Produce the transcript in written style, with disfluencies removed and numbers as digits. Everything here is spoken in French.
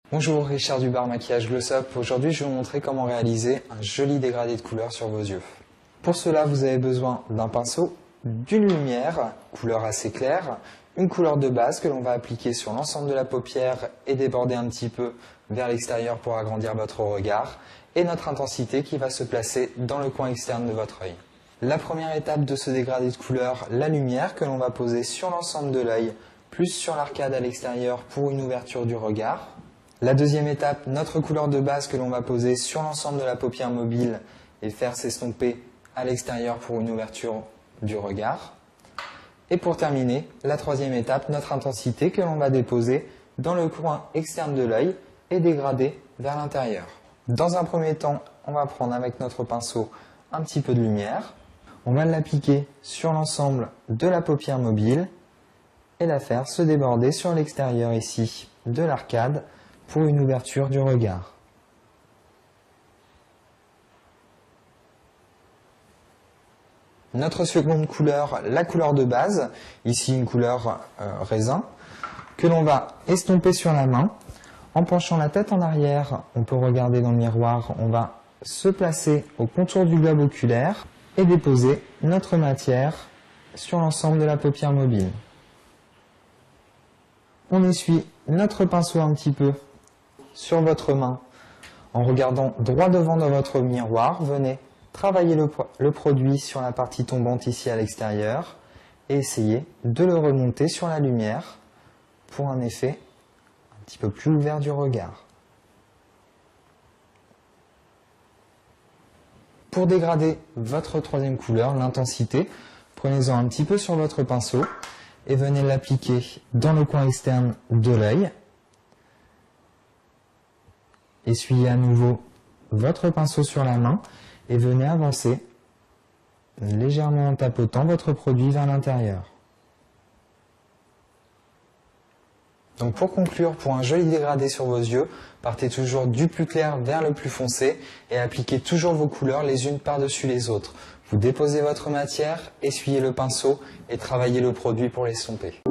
Bonjour, Richard du bar Maquillage Gloss Up. Aujourd'hui, je vais vous montrer comment réaliser un joli dégradé de couleur sur vos yeux. Pour cela, vous avez besoin d'un pinceau, d'une lumière, couleur assez claire, une couleur de base que l'on va appliquer sur l'ensemble de la paupière et déborder un petit peu vers l'extérieur pour agrandir votre regard, et notre intensité qui va se placer dans le coin externe de votre œil. La première étape de ce dégradé de couleur, la lumière que l'on va poser sur l'ensemble de l'œil, plus sur l'arcade à l'extérieur pour une ouverture du regard. La deuxième étape, notre couleur de base que l'on va poser sur l'ensemble de la paupière mobile et faire s'estomper à l'extérieur pour une ouverture du regard. Et pour terminer, la troisième étape, notre intensité que l'on va déposer dans le coin externe de l'œil et dégrader vers l'intérieur. Dans un premier temps, on va prendre avec notre pinceau un petit peu de lumière. On va l'appliquer sur l'ensemble de la paupière mobile et la faire se déborder sur l'extérieur ici de l'arcade pour une ouverture du regard. Notre seconde couleur, la couleur de base, ici une couleur raisin, que l'on va estomper sur la main. En penchant la tête en arrière, on peut regarder dans le miroir, on va se placer au contour du globe oculaire et déposer notre matière sur l'ensemble de la paupière mobile. On essuie notre pinceau un petit peu sur votre main en regardant droit devant dans votre miroir. Venez travailler le produit sur la partie tombante ici à l'extérieur et essayez de le remonter sur la lumière pour un effet un petit peu plus ouvert du regard. Pour dégrader votre troisième couleur, l'intensité, prenez-en un petit peu sur votre pinceau et venez l'appliquer dans le coin externe de l'œil. Essuyez à nouveau votre pinceau sur la main et venez avancer légèrement en tapotant votre produit vers l'intérieur. Donc pour conclure, pour un joli dégradé sur vos yeux, partez toujours du plus clair vers le plus foncé et appliquez toujours vos couleurs les unes par-dessus les autres. Vous déposez votre matière, essuyez le pinceau et travaillez le produit pour l'estomper.